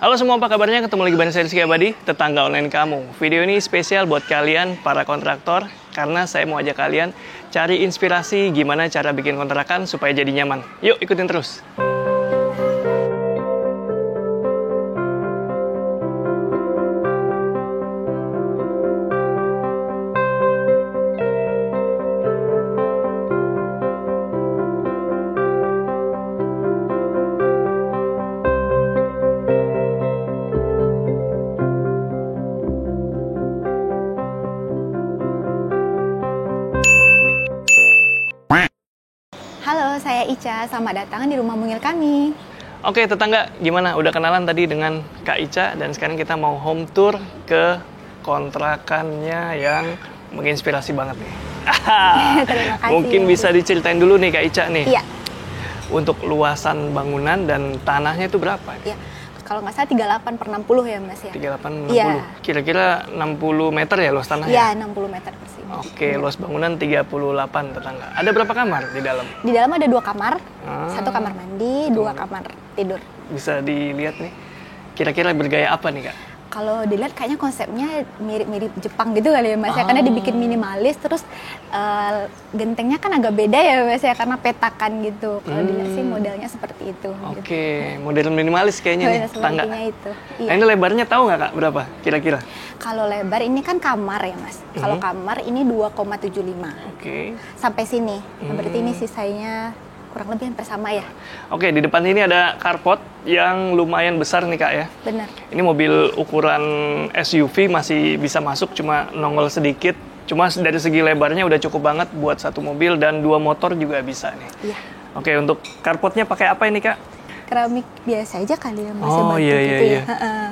Halo semua, apa kabarnya? Ketemu lagi bareng saya Rizky Abadi, tetangga online kamu. Video ini spesial buat kalian, para kontraktor, karena saya mau ajak kalian cari inspirasi gimana cara bikin kontrakan supaya jadi nyaman. Yuk, ikutin terus. Halo, saya Ica. Selamat datang di rumah mungil kami. Oke, tetangga, gimana? Udah kenalan tadi dengan Kak Ica, dan sekarang kita mau home tour ke kontrakannya yang menginspirasi banget nih. Terima kasih. Mungkin bisa diceritain dulu nih Kak Ica nih. Iya. Untuk luasan bangunan dan tanahnya itu berapa? Iya. Kalau nggak salah 38 per 60 ya Mas ya? 38, 60. Iya. Kira-kira 60 meter ya luas tanahnya? Iya, 60 meter persegi. Oke, luas bangunan 38 tetangga. Ada berapa kamar di dalam? Di dalam ada 2 kamar, 1 kamar mandi, 2 kamar tidur. Bisa dilihat nih, kira-kira bergaya apa nih Kak? Kalau dilihat kayaknya konsepnya mirip-mirip Jepang gitu kali ya Mas ya, karena dibikin minimalis, terus gentengnya kan agak beda ya Mas ya, karena petakan gitu. Kalau dilihat sih modelnya seperti itu. Oke, gitu. model minimalis kayaknya nih, tangga. Itu. Iya. Nah, ini lebarnya tahu nggak Kak berapa kira-kira? Kalau lebar ini kan kamar ya Mas. Kalau kamar ini 2,75. Oke. Sampai sini. Berarti ini sisanya kurang lebih hampir sama ya. Oke, di depan ini ada carport yang lumayan besar nih Kak ya. Benar. Ini mobil ukuran SUV masih bisa masuk, cuma nongol sedikit. Cuma dari segi lebarnya udah cukup banget buat satu mobil dan 2 motor juga bisa nih. Iya. Oke, untuk carportnya pakai apa ini Kak? Keramik biasa aja kali ya Mas. Oh batu iya gitu iya ya. iya.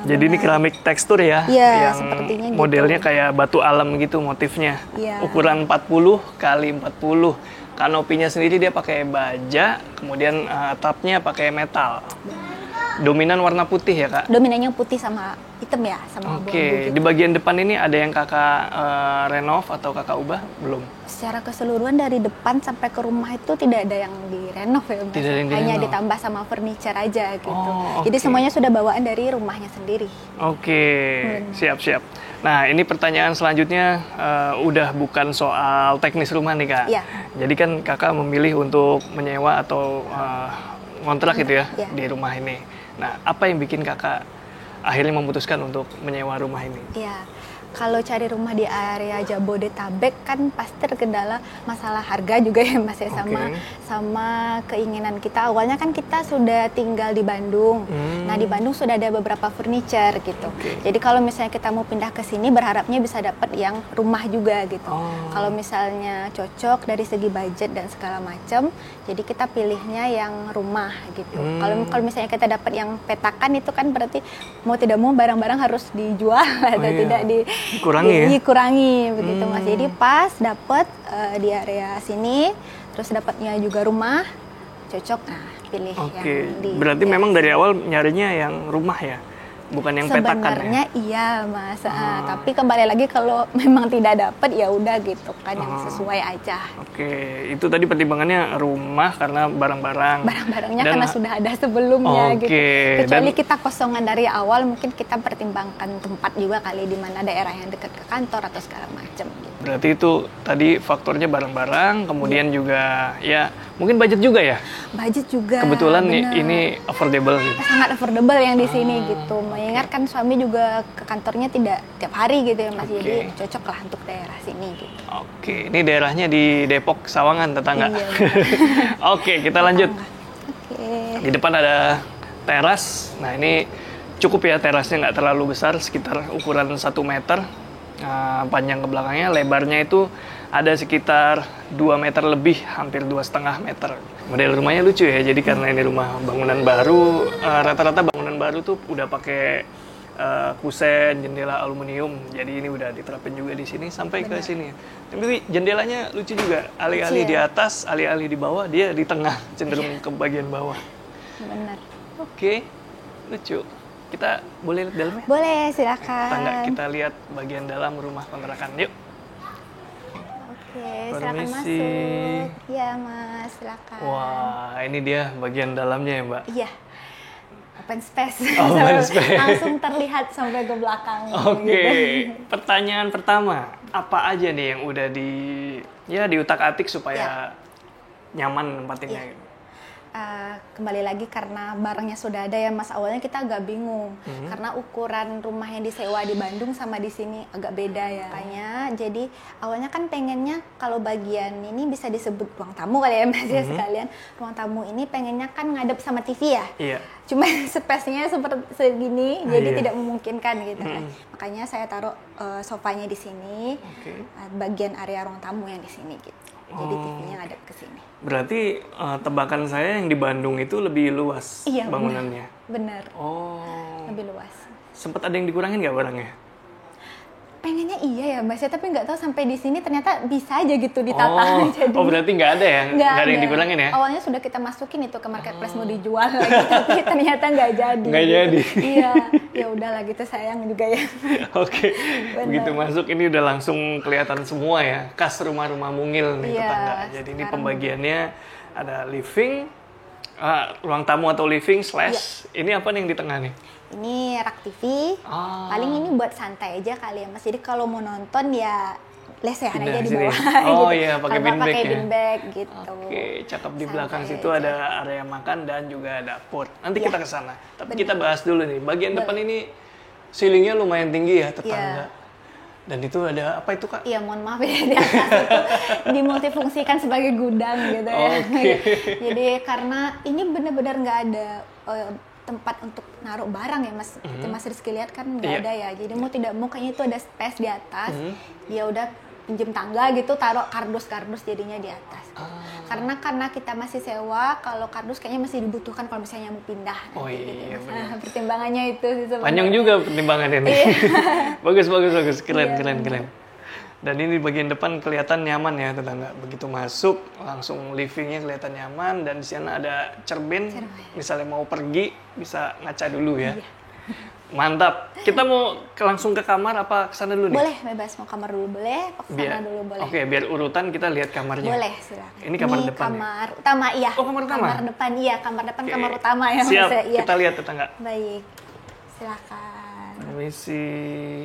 Jadi ini keramik tekstur ya, Iya, yang sepertinya gitu. modelnya kayak batu alam gitu motifnya. Iya. Ukuran 40 kali 40. Kanopinya sendiri dia pakai baja, kemudian atapnya pakai metal. Dominan warna putih ya Kak? Dominannya putih sama hitam ya, sama abu-abu Oke, gitu. di bagian depan ini ada yang Kakak renov atau Kakak ubah? Belum? Secara keseluruhan dari depan sampai ke rumah itu tidak ada yang direnov ya Mas. Tidak ada yang Hanya direnov. ditambah sama furniture aja gitu. Oh, Jadi oke. semuanya sudah bawaan dari rumahnya sendiri. Oke, siap-siap. Nah, ini pertanyaan selanjutnya udah bukan soal teknis rumah nih Kak. Iya. Jadi kan Kakak memilih untuk menyewa atau ngontrak gitu ya Iya. di rumah ini. Nah, apa yang bikin Kakak akhirnya memutuskan untuk menyewa rumah ini? Iya, kalau cari rumah di area Jabodetabek kan pasti terkendala masalah harga juga ya Mas ya, sama keinginan kita. Awalnya kan kita sudah tinggal di Bandung. Nah, di Bandung sudah ada beberapa furniture gitu. Jadi kalau misalnya kita mau pindah ke sini berharapnya bisa dapat yang rumah juga gitu. Kalau misalnya cocok dari segi budget dan segala macam, jadi kita pilihnya yang rumah gitu. Kalau misalnya kita dapat yang petakan itu kan berarti mau tidak mau barang-barang harus dijual atau tidak dikurangi begitu Mas. Jadi pas dapat di area sini, terus dapatnya juga rumah cocok, nah pilih yang di. Berarti memang dari awal nyarinya yang rumah ya, bukan yang petakan ya? Sebenarnya iya Mas, tapi kembali lagi kalau memang tidak dapat ya udah gitu kan, yang sesuai aja. Oke, itu tadi pertimbangannya rumah karena barang-barang. Barang-barangnya karena sudah ada sebelumnya gitu. Kecuali kita kosongan dari awal, mungkin kita pertimbangkan tempat juga kali, di mana daerah yang dekat ke kantor atau segala macam gitu. Berarti itu tadi faktornya barang-barang, kemudian juga ya mungkin budget juga ya? Budget juga. Kebetulan bener. Ini affordable gitu. Sangat affordable yang di sini gitu. Mengingat kan suami juga ke kantornya tidak tiap hari gitu ya Mas. Jadi cocok lah untuk daerah sini gitu. Oke, ini daerahnya di Depok Sawangan tetangga. Iya, Oke, kita lanjut. Oke. Di depan ada teras. Nah, ini cukup ya, terasnya nggak terlalu besar, sekitar ukuran 1 meter. Panjang ke belakangnya, lebarnya itu ada sekitar 2 meter lebih, hampir 2,5 meter. Model rumahnya lucu ya, jadi karena ini rumah bangunan baru, rata-rata bangunan baru tuh udah pakai kusen, jendela aluminium. Jadi ini udah diterapin juga di sini sampai ke sini. Tapi jendelanya lucu juga, alih-alih di atas, alih-alih di bawah, dia di tengah, cenderung ke bagian bawah. Benar. Oke, lucu. Kita boleh lihat dalamnya? Boleh, silakan. Tangga, kita lihat bagian dalam rumah kontrakan. Yuk. Oke, silakan Permisi. masuk. Iya Mas, silakan. Wah, ini dia bagian dalamnya ya Mbak? Iya. open space. Oh, open space. Langsung terlihat sampai ke belakang. Oke, Gitu. pertanyaan pertama, apa aja nih yang udah diutak-atik supaya nyaman nempatinnya? Iya. Kembali lagi karena barangnya sudah ada ya Mas, awalnya kita agak bingung karena ukuran rumah yang disewa di Bandung sama di sini agak beda ya. Makanya jadi awalnya kan pengennya kalau bagian ini bisa disebut ruang tamu kali ya Mas ya sekalian. Ruang tamu ini pengennya kan ngadep sama TV ya. Iya. Cuma space-nya seperti segini jadi Iya. tidak memungkinkan gitu kan. Makanya saya taruh sofanya di sini. Oke. Bagian area ruang tamu yang di sini gitu. Jadi TV-nya ngadep ke sini. Berarti tebakan saya yang di Bandung itu lebih luas Iya, bangunannya. Bener. Oh, Lebih luas. sempat ada yang dikurangin nggak barangnya? Pengennya iya ya Mas ya, tapi nggak tahu sampai di sini ternyata bisa aja gitu ditata. Jadi Oh berarti nggak ada ya? Nggak ada yang dikurangin ya? Awalnya sudah kita masukin itu ke marketplace mau dijual lagi, tapi ternyata nggak jadi. Nggak jadi. Iya, ya udahlah gitu sayang juga ya. Oke, Benar. begitu masuk ini udah langsung kelihatan semua ya, khas rumah-rumah mungil nih Iya, tetangga. Jadi ini sekarang pembagiannya ada living, ruang tamu atau living slash, ini apa nih yang di tengah nih? Ini rak TV, Ah. paling ini buat santai aja kali ya Mas. Jadi kalau mau nonton ya lesehan Pindah aja di sini. bawah. Oh gitu. iya, pakai Kalau nggak bean bag pakai ya? bean bag gitu. Oke, cakep di belakang Santai situ aja. ada area makan dan juga dapur. Nanti Iya. kita ke sana. Tapi Benar. kita bahas dulu nih, bagian Boleh. depan ini ceilingnya lumayan tinggi ya tetangga. Iya. Dan itu ada apa itu Kak? Iya, mohon maaf ya di atas itu dimultifungsikan sebagai gudang gitu ya. Oke. Jadi karena ini benar-benar nggak ada tempat untuk naruh barang ya Mas. Seperti Mas Rizky lihat kan nggak Iya. ada ya. Jadi mau tidak mau kayaknya itu ada space di atas. Dia udah pinjem tangga gitu, taruh kardus-kardus jadinya di atas. Karena kita masih sewa, kalau kardus kayaknya masih dibutuhkan kalau misalnya mau pindah. Oh nanti iya, Mas. benar. Pertimbangannya itu sih sebenarnya. Panjang juga pertimbangannya nih. Iya. bagus. Keren, Iya, keren. Dan ini bagian depan kelihatan nyaman ya tetangga. Begitu masuk langsung livingnya kelihatan nyaman dan di sana ada cermin. Misalnya mau pergi bisa ngaca dulu ya. Iya. Mantap. Kita mau langsung ke kamar apa ke sana dulu nih? Boleh, bebas mau kamar dulu boleh, ke sana dulu boleh. Oke, biar urutan kita lihat kamarnya. Boleh, silakan. Ini kamar depan ya? kamar utama, iya. Oh, kamar utama? Kamar depan, iya. Kamar depan, Oke. kamar utama ya. Siap, Mas, iya. kita lihat tetangga. Baik, silakan. Permisi.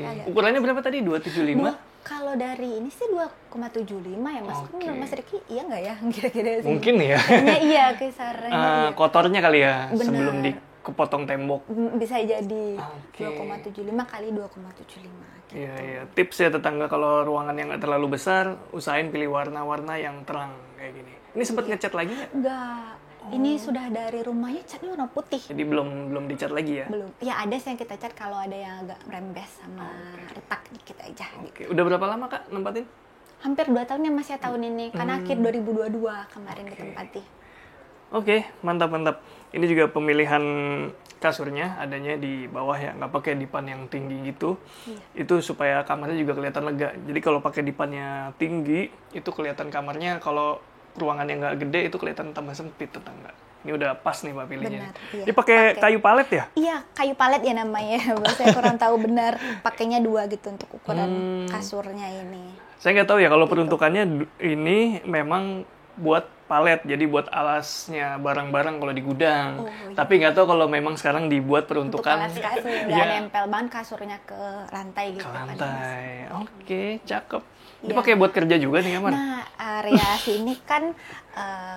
Ada. Ukurannya berapa tadi? 275? Kalau dari ini sih 2,75 ya Mas. Oke. Menurut Mas Riki, iya nggak ya? Kira-kira sih. Mungkin ya. Kayaknya iya, kisarannya iya. Kotornya kali ya Benar. sebelum dikepotong tembok. Bisa jadi Oke. 2,75 kali 2,75. Gitu. Iya. Tips ya tetangga kalau ruangan yang nggak terlalu besar, usahain pilih warna-warna yang terang kayak gini. Ini sempat ngecat lagi nggak? Enggak. Ini sudah dari rumahnya catnya warna putih. Jadi belum dicat lagi ya? Belum. Ya ada sih yang kita cat kalau ada yang agak merembes sama retak dikit aja gitu. Oke. Udah berapa lama Kak nempatin? Hampir 2 tahun ya Mas ya tahun ini. Karena akhir 2022 kemarin ditempati. Oke, mantap. Ini juga pemilihan kasurnya adanya di bawah ya, nggak pakai dipan yang tinggi gitu. Iya. Itu supaya kamarnya juga kelihatan lega. Jadi kalau pakai dipannya tinggi, itu kelihatan kamarnya kalau ruangan yang nggak gede itu kelihatan tambah sempit tetangga. Ini udah pas nih Mbak pilihnya. Benar, iya. Ini pakai kayu palet ya? Iya, kayu palet ya namanya. Saya kurang tahu benar. Pakainya 2 gitu untuk ukuran kasurnya ini. Saya nggak tahu ya Gitu. kalau peruntukannya ini memang buat palet, jadi buat alasnya barang-barang kalau di gudang. Oh, iya. Tapi nggak tahu kalau memang sekarang dibuat Untuk peruntukan alas kasur, nggak Iya, nempel banget kasurnya ke lantai gitu. ke kan, Mas. lantai. Oke, cakep. Iya. Dipakai buat kerja juga nih kamar. Nah, area sini kan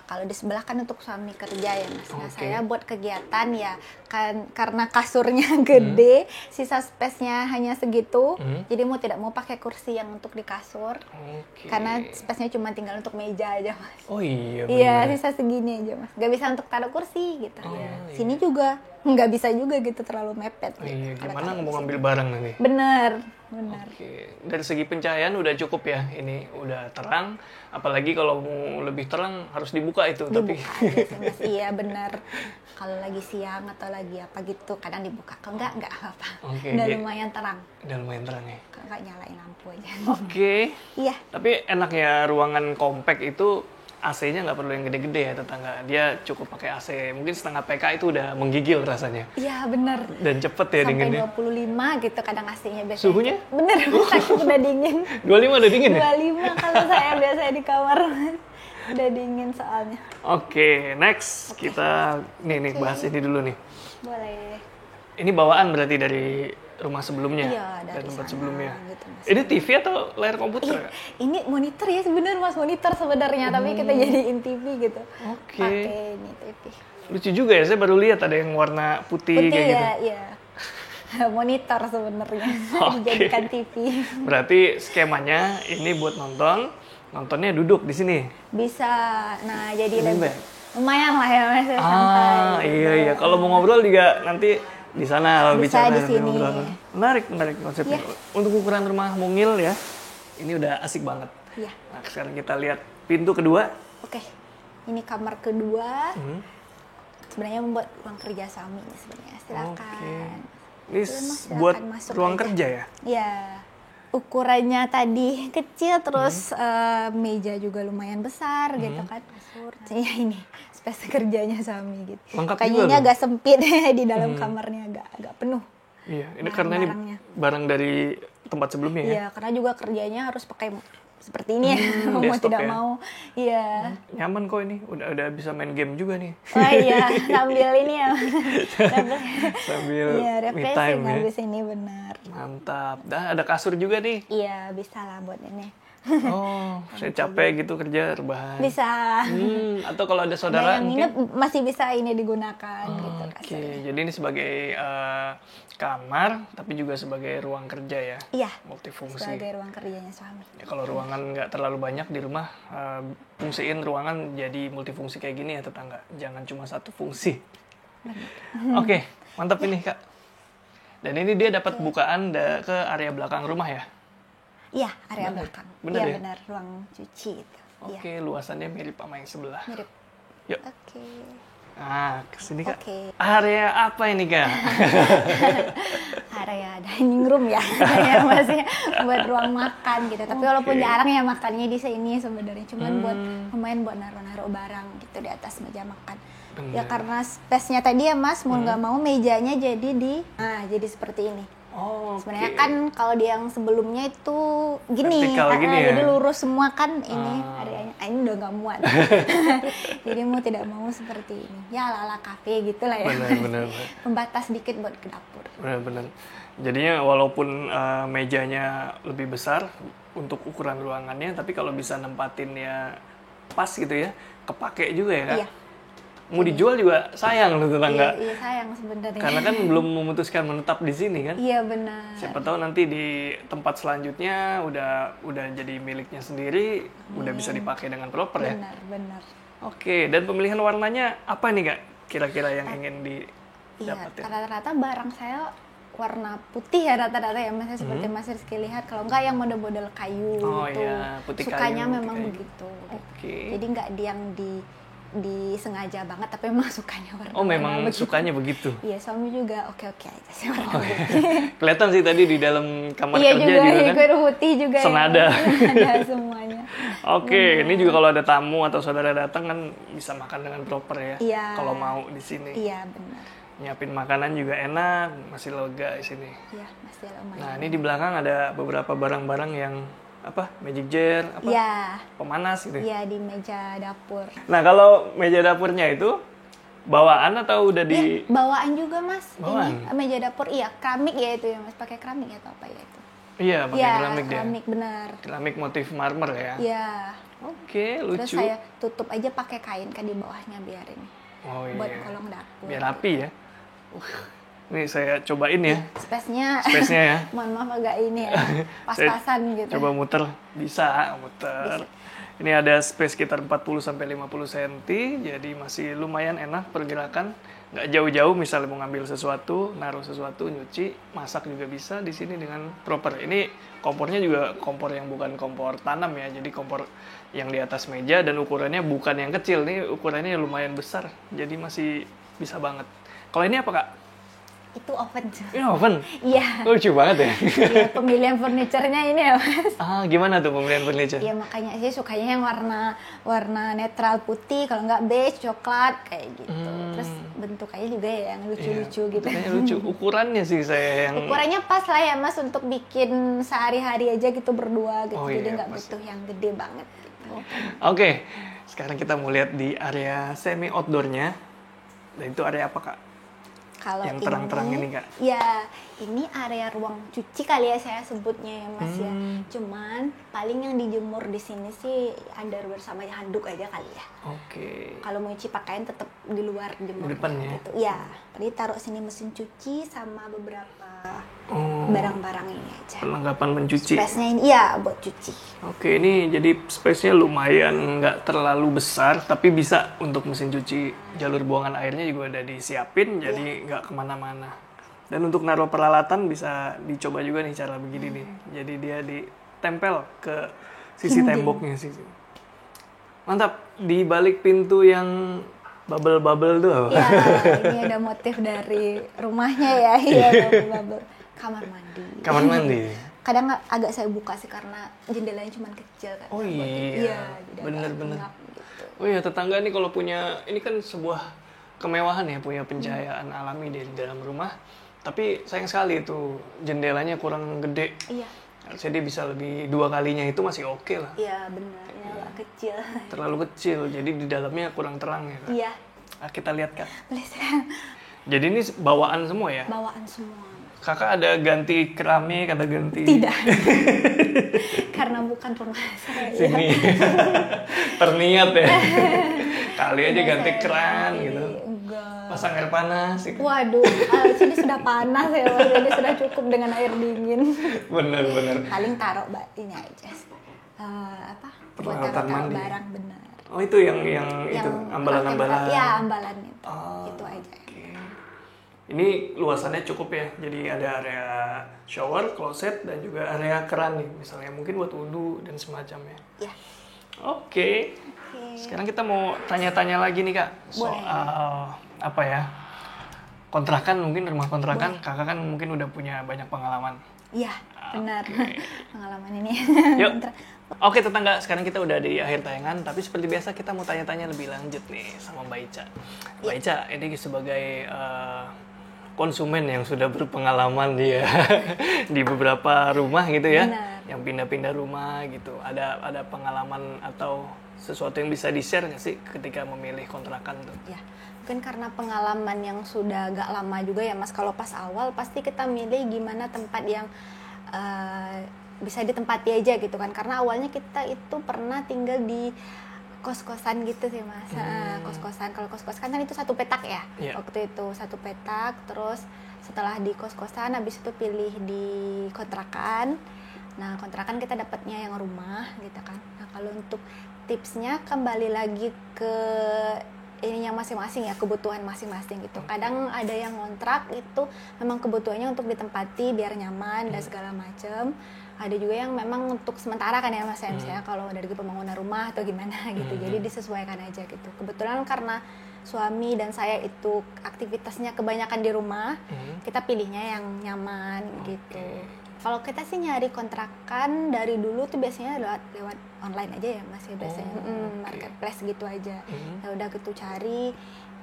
kalau di sebelah kan untuk suami kerja ya Mas. Nah, Oke. saya buat kegiatan ya kan karena kasurnya gede, sisa space-nya hanya segitu. Jadi mau tidak mau pakai kursi yang untuk di kasur. Oke. Karena space-nya cuma tinggal untuk meja aja Mas. Oh iya, Iya, benar. sisa segini aja Mas. Gak bisa untuk taruh kursi gitu. Oh, Ya. iya. Sini juga nggak bisa juga gitu terlalu mepet. Oh, gitu, iya, kalau gimana taruh mau di ngambil sini. barang nanti? Bener. Oke, dari segi pencahayaan udah cukup ya. Ini udah terang. Apalagi kalau mau lebih terang harus dibuka itu. Tapi Dibuka aja sih Mas. Iya benar. Kalau lagi siang atau lagi apa gitu kadang dibuka. Kalau enggak apa-apa. Oke, Udah dia- lumayan terang. udah lumayan terang ya. Kalau enggak nyalain lampu aja. Oke. Iya. Tapi enaknya ruangan kompak itu AC-nya nggak perlu yang gede-gede ya tetangga. Dia cukup pakai AC. Mungkin setengah PK itu udah menggigil rasanya. Iya benar. Dan cepet ya Sampai dinginnya. 25 gitu kadang AC-nya biasanya. Suhunya? Bener, saking udah dingin. 25 udah dingin ya? 25 kalau saya biasanya di kamar. Udah dingin soalnya. Oke, next. Kita nih bahas ini dulu nih. Boleh. Ini bawaan berarti dari rumah sebelumnya? Iya, dari tempat sana, sebelumnya. gitu, Mas. Ini TV atau layar komputer? Kak? Ini monitor ya sebenarnya Mas, monitor sebenarnya, tapi kita jadiin TV gitu. Oke. Pakai ini TV. Lucu juga ya, saya baru lihat ada yang warna putih, Putih kayak gitu. ya, iya. Monitor sebenarnya Oke. dijadikan TV. Berarti skemanya ini buat nonton, nontonnya duduk di sini. Bisa. Nah, jadi Ini, lebih lumayan lah ya Mas, ya, santai. Iya iya. Kalau mau ngobrol juga nanti di sana Bisa bicara di sini. ngobrol. Menarik konsepnya. Untuk ukuran rumah mungil ya, ini udah asik banget. Iya. Nah, sekarang kita lihat pintu kedua. Oke. Ini kamar kedua. Sebenarnya membuat ruang kerja suami sebenarnya. Silakan. Ini Mas, buat silakan masuk ruang aja. kerja ya? Ya, ukurannya tadi kecil, terus meja juga lumayan besar gitu kan. Kasur. Ya ini space kerjanya suami gitu. Lengkap Kayaknya juga ini tuh. agak sempit di dalam kamarnya, agak penuh. Iya, ini karena ini Barang-barangnya. barang dari tempat sebelumnya ya? Iya, karena juga kerjanya harus pakai seperti ini ya. Mau desktop tidak ya. mau. Iya. Nyaman kok ini, udah bisa main game juga nih. Oh iya, sambil ini ya. Sambil Iya, me refreshing time ya. habis ini benar. Mantap. Dah ada kasur juga nih. Iya, bisa lah buat ini. Oh, saya capek gitu kerja rebahan. Bisa. Atau kalau ada Nah, saudara yang mungkin. ini masih bisa ini digunakan gitu Oke, kasarnya. jadi ini sebagai kamar, tapi juga sebagai ruang kerja ya, Iya, multifungsi. sebagai ruang kerjanya suami. Ya, kalau ruangan nggak terlalu banyak di rumah, fungsiin ruangan jadi multifungsi kayak gini ya tetangga. Jangan cuma satu fungsi. Oke, mantap ini Kak. Dan ini dia dapat bukaan ke area belakang rumah ya. Iya, area belakang. Bener Iya ya? benar, ruang cuci itu. Iya, Oke, luasannya mirip sama yang sebelah. mirip. Yuk. Oke. Nah, kesini Kak. Oke. Area apa ini Kak? Area dining room ya, ya masih buat ruang makan gitu. Tapi walaupun jarang ya makannya di sini sebenarnya, cuman buat lumayan buat naruh-naruh barang gitu di atas meja makan. Ya karena space-nya tadi ya Mas, mau nggak mau mejanya jadi seperti ini. Oh, Sebenarnya kan kalau di yang sebelumnya itu gini, Vertikal gini ya? jadi lurus semua kan ini areanya. Ini udah nggak muat. Jadi mau tidak mau seperti ini. Ya ala-ala kafe gitu lah ya. benar. Pembatas dikit buat ke dapur. Benar. Jadinya walaupun mejanya lebih besar untuk ukuran ruangannya, tapi kalau bisa nempatin ya pas gitu ya, kepake juga ya Kak? Iya. Mau dijual juga sayang loh tetangga. Iya sayang sebenarnya. Karena kan belum memutuskan menetap di sini kan. Iya benar. Siapa tahu nanti di tempat selanjutnya udah jadi miliknya sendiri, udah bisa dipakai dengan proper ya. Benar. Oke, dan pemilihan warnanya apa nih Kak? Kira-kira yang ingin Iya, didapatin? rata-rata barang saya warna putih ya rata-rata ya Mas, seperti Mas Rizky lihat. Kalau enggak yang model-model kayu Oh gitu. iya, putih Sukanya kayu, memang putih kayu. begitu. Oke. Jadi enggak yang disengaja banget, tapi memang sukanya warna. Oh memang begitu. sukanya begitu. Iya, suami juga oke-oke aja sih warna Oh, putih. Kelihatan sih tadi di dalam kamar Iya kerja juga, juga kan. ikut putih juga. Senada. Ya. Ada semuanya. Oke, ini juga kalau ada tamu atau saudara datang kan bisa makan dengan proper ya. Iya. Kalau mau di sini. Iya benar. Nyiapin makanan juga enak, masih lega di sini. Iya, masih lumayan. Nah, ini di belakang ada beberapa barang-barang yang apa? Magic jar, apa? Iya. Pemanas gitu. Iya, di meja dapur. Nah, kalau meja dapurnya itu bawaan atau udah di Iya, bawaan juga Mas. Bawaan? Ini meja dapur, iya keramik ya itu ya Mas, pakai keramik ya atau apa ya itu? Iya, pakai Iya, keramik dia. keramik benar. Keramik motif marmer ya. Iya. Oke, Terus lucu. saya tutup aja pakai kain kan di bawahnya biar ini. Oh iya. Buat kolong dapur. Biar rapi ya. Ini saya cobain ya. Space-nya. Space-nya ya. Mohon maaf agak ini ya. Saya Pas-pasan gitu. Coba muter, bisa muter. Ini ada space sekitar 40 sampai 50 cm, jadi masih lumayan enak pergerakan. Nggak jauh-jauh, misalnya mau ngambil sesuatu, naruh sesuatu, nyuci, masak juga bisa di sini dengan proper. Ini kompornya juga kompor yang bukan kompor tanam ya, jadi kompor yang di atas meja dan ukurannya bukan yang kecil, nih ukurannya lumayan besar, jadi masih bisa banget. Kalau ini apa Kak? Itu oven. Ini oven? Iya. Lucu banget ya. Iya, pemilihan furniturnya ini ya Mas. Gimana tuh pembelian furniture? Iya makanya sih sukanya yang warna netral putih, kalau nggak beige, coklat kayak gitu. Terus bentukannya juga ya yang lucu-lucu gitu. Bentuknya lucu. Ukurannya sih saya yang Ukurannya pas lah ya Mas untuk bikin sehari-hari aja gitu berdua gitu. Oh Jadi iya, nggak pas. butuh yang gede banget gitu. Oke, sekarang kita mau lihat di area semi outdoornya. Dan itu area apa Kak? Kalau yang terang-terang ini Kak? Ya, ini area ruang cuci kali ya saya sebutnya ya Mas ya. Cuman paling yang dijemur di sini sih underwear sama handuk aja kali ya. Oke. Kalau mau cuci pakaian tetap di luar jemur. Di depan ya? Gitu. Ya, jadi taruh sini mesin cuci sama beberapa barang-barang ini aja. Perlengkapan mencuci. Space-nya ini ya buat cuci. Oke, ini jadi space-nya lumayan nggak terlalu besar, tapi bisa untuk mesin cuci. Jalur buangan airnya juga udah disiapin, jadi nggak kemana-mana. Dan untuk naruh peralatan bisa dicoba juga nih cara begini nih. Jadi dia ditempel ke sisi temboknya sih. Mantap. Di balik pintu yang bubble-bubble tuh apa? Ya, ini ada motif dari rumahnya ya. Iya, bubble-bubble. Kamar mandi. Kamar mandi. Kadang agak saya buka sih karena jendelanya cuma kecil kan. Oh iya, iya bener-bener. Gitu. Oh iya, tetangga nih kalau punya, ini kan sebuah kemewahan ya, punya pencahayaan alami di dalam rumah. Tapi sayang sekali itu jendelanya kurang gede. Iya. Harusnya dia bisa lebih 2 kalinya itu masih oke lah. Iya benar, ini agak kecil. Terlalu kecil, jadi di dalamnya kurang terang ya Kak. Iya. Nah, kita lihat Kak. Boleh Jadi ini bawaan semua ya? Bawaan semua. Kakak ada ganti keramik, ada ganti... Tidak. Karena bukan rumah saya. Sini. Terniat ya. Kali aja ganti keran gitu. Enggak. Pasang air panas. Gitu. Waduh, sini sudah panas ya, Mas. Jadi sudah cukup dengan air dingin. Bener. Paling taruh ini aja. Buat Peralatan taruh mandi. barang benar. Oh itu yang itu ambalan-ambalan. Iya, ambalan itu. Itu aja. Ini luasannya cukup ya, jadi ada area shower, closet, dan juga area keran nih, misalnya mungkin buat wudhu dan semacamnya. Iya. Oke. Sekarang kita mau tanya-tanya lagi nih Kak, soal apa ya, kontrakan mungkin, rumah kontrakan. Kakak kan mungkin udah punya banyak pengalaman. Iya, benar. Pengalaman ini. Yuk. Oke tetangga, sekarang kita udah di akhir tayangan, tapi seperti biasa kita mau tanya-tanya lebih lanjut nih sama Mbak Ica. Mbak Ica, ini sebagai konsumen yang sudah berpengalaman dia di beberapa rumah gitu ya, benar. Yang pindah-pindah rumah gitu. Ada pengalaman atau sesuatu yang bisa di-share nggak sih ketika memilih kontrakan tuh? Ya, mungkin karena pengalaman yang sudah agak lama juga ya Mas. Kalau pas awal pasti kita milih gimana tempat yang bisa ditempati aja gitu kan. Karena awalnya kita itu pernah tinggal di kos-kosan gitu sih Mas. Kos-kosan. Kalau kos-kosan kan itu satu petak ya. Yeah. Waktu itu satu petak, terus setelah di kos-kosan habis itu pilih di kontrakan. Nah, kontrakan kita dapatnya yang rumah gitu kan. Nah, kalau untuk tipsnya kembali lagi ke ininya masing-masing ya, kebutuhan masing-masing gitu. Kadang ada yang ngontrak itu memang kebutuhannya untuk ditempati biar nyaman dan segala macam. Ada juga yang memang untuk sementara kan ya Mas, misalnya kalau dari pembangunan rumah atau gimana gitu. Jadi disesuaikan aja gitu. Kebetulan karena suami dan saya itu aktivitasnya kebanyakan di rumah, kita pilihnya yang nyaman gitu. Kalau kita sih nyari kontrakan dari dulu tuh biasanya lewat online aja ya Mas ya biasanya. Marketplace gitu aja. Ya udah gitu cari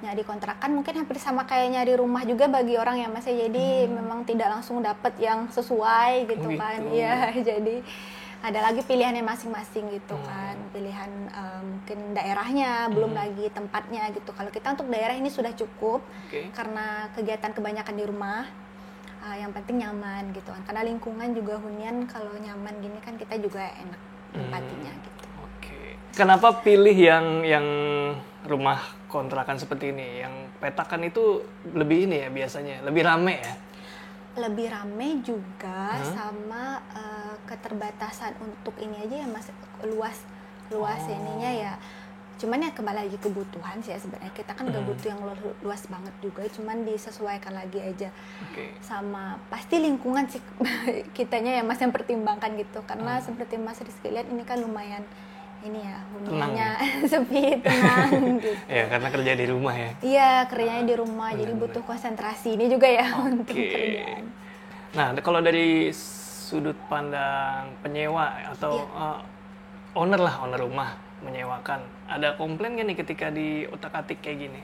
nyari kontrakan mungkin hampir sama kayak nyari rumah juga bagi orang ya Mas ya. Jadi memang tidak langsung dapat yang sesuai gitu kan. Iya, jadi ada lagi pilihannya masing-masing gitu kan. Pilihan mungkin daerahnya, belum lagi tempatnya gitu. Kalau kita untuk daerah ini sudah cukup karena kegiatan kebanyakan di rumah. Yang penting nyaman gitu kan. Karena lingkungan juga hunian kalau nyaman gini kan kita juga enak tempatinya gitu. Oke. Kenapa pilih yang rumah kontrakan seperti ini? Yang petakan itu lebih ini ya biasanya, lebih rame ya? Lebih rame juga sama keterbatasan untuk ini aja ya Mas, luas ininya ya. Cuman ya kembali lagi kebutuhan sih ya sebenarnya. Kita kan gak butuh yang luas banget juga, cuman disesuaikan lagi aja. Sama pasti lingkungan sih kitanya ya Mas yang pertimbangkan gitu. Karena seperti Mas Rizky lihat ini kan lumayan ini ya, huniannya sepi, tenang gitu. Ya karena kerja di rumah ya. Iya, kerjanya di rumah, jadi butuh konsentrasi ini juga ya untuk kerjaan. Nah, kalau dari sudut pandang penyewa atau owner rumah menyewakan, ada komplain nggak nih ketika di otak-atik kayak gini?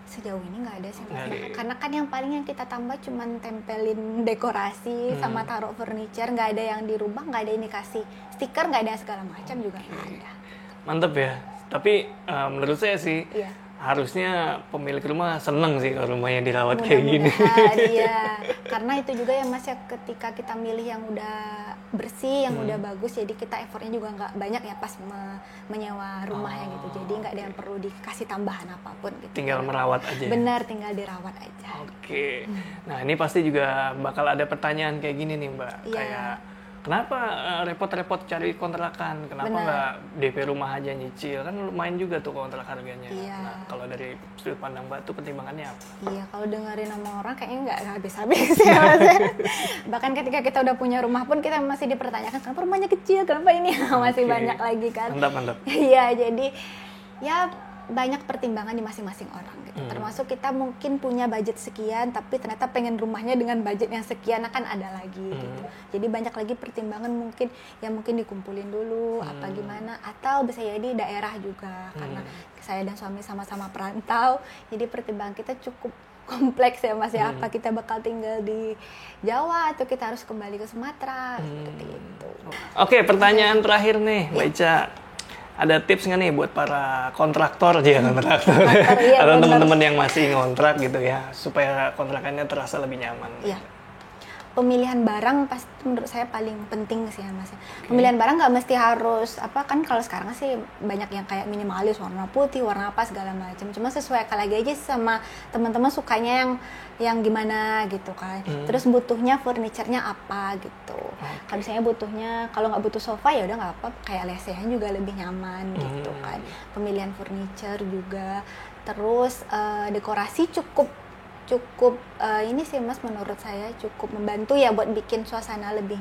Sejauh ini nggak ada sih Mas. Karena kan yang paling yang kita tambah cuman tempelin dekorasi sama taruh furniture, nggak ada yang dirubah, nggak ada ini kasih stiker, nggak ada segala macam juga nggak ada. Mantep ya. Tapi menurut saya sih harusnya pemilik rumah seneng sih kalau rumahnya dirawat kayak gini. Iya, karena itu juga ya Mas ya, ketika kita milih yang udah bersih, yang udah bagus, jadi kita effortnya juga nggak banyak ya pas menyewa rumahnya gitu. Jadi nggak ada yang perlu dikasih tambahan apapun gitu. Tinggal merawat aja. Benar, tinggal dirawat aja. Oke. Nah ini pasti juga bakal ada pertanyaan kayak gini nih Mbak. Iya. Kayak kenapa repot-repot cari kontrakan? Kenapa nggak DP rumah aja nyicil? Kan lumayan juga tuh kontrak harganya. Iya. Nah kalau dari sudut pandang Mbak tuh pertimbangannya apa? Iya, kalau dengerin sama orang kayaknya nggak habis-habis ya Mas. Bahkan ketika kita udah punya rumah pun kita masih dipertanyakan kenapa rumahnya kecil, kenapa ini masih banyak lagi kan. Mantap. Iya, jadi ya banyak pertimbangan di masing-masing orang gitu. Termasuk kita mungkin punya budget sekian tapi ternyata pengen rumahnya dengan budget yang sekian akan ada lagi gitu. Jadi banyak lagi pertimbangan mungkin dikumpulin dulu apa gimana, atau bisa jadi daerah juga karena saya dan suami sama-sama perantau. Jadi pertimbangan kita cukup kompleks ya Mas ya, apa kita bakal tinggal di Jawa atau kita harus kembali ke Sumatera seperti itu. Oke, pertanyaan terakhir nih Mbak Ica. Ada tips nggak nih buat para kontraktor Iya, atau bener. teman-teman yang masih ngontrak gitu ya, supaya kontrakannya terasa lebih nyaman? Iya. Pemilihan barang pasti menurut saya paling penting sih ya Mas. Pemilihan barang nggak mesti harus kan kalau sekarang sih banyak yang kayak minimalis, warna putih, warna apa segala macam. Cuma sesuaikan lagi aja sama teman-teman sukanya yang gimana gitu kan. Terus butuhnya furniturnya apa gitu. Kalau misalnya butuhnya, kalau nggak butuh sofa ya udah nggak apa, kayak lesehan juga lebih nyaman gitu kan. Pemilihan furniture juga. Terus dekorasi cukup ini sih Mas, menurut saya cukup membantu ya buat bikin suasana lebih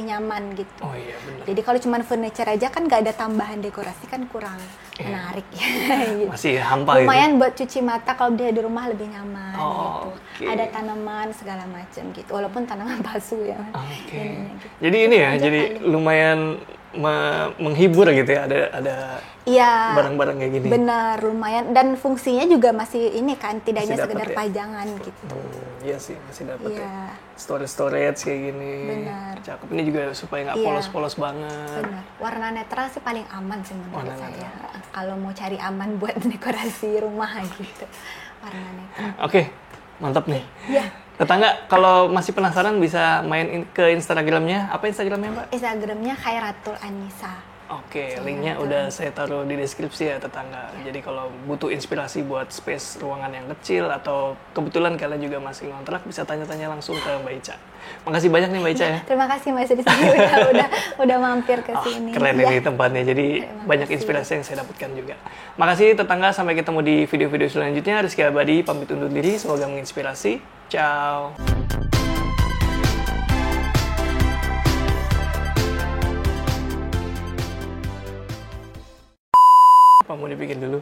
nyaman gitu. Oh iya benar. Jadi kalau cuma furniture aja kan nggak ada tambahan dekorasi kan kurang menarik ya. Gitu. Masih hampa lumayan gitu. buat cuci mata kalau dia di rumah lebih nyaman gitu. Oke. Ada tanaman segala macam gitu. Walaupun tanaman palsu ya. Oke. Gitu. Jadi ini ya, Aja jadi paling. lumayan menghibur gitu ya, ada Iya. barang-barang kayak gini. Benar, lumayan, dan fungsinya juga masih ini kan, tidak Masih hanya dapet sekedar ya? pajangan gitu. Iya sih, masih dapat Iya. ya. Storage kayak gini. Benar. Cakep, ini juga supaya nggak Iya. polos-polos banget. Benar. Warna netral sih paling aman sih menurut Warna saya. Kalau mau cari aman buat dekorasi rumah gitu. Warna netral. Oke, mantap nih. Iya. Tetangga, kalau masih penasaran bisa main ke Instagramnya. Apa Instagramnya, Mbak? Instagramnya Khairatul Anissa. Oke, linknya udah saya taruh di deskripsi ya tetangga. Jadi kalau butuh inspirasi buat space ruangan yang kecil atau kebetulan kalian juga masih ngontrak, bisa tanya-tanya langsung ke Mbak Ica. Makasih banyak nih Mbak Ica ya. Terima kasih Mas Rizky udah mampir ke sini. Keren Ya. ini tempatnya, jadi Terima banyak kasih. inspirasi yang saya dapatkan juga. Makasih tetangga, sampai ketemu di video-video selanjutnya. Rizky Abadi pamit undur diri, semoga menginspirasi. Ciao. Apa mau dibikin dulu?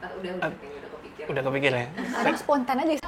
Udah kepikir. Udah kepikir ya? Orang spontan aja.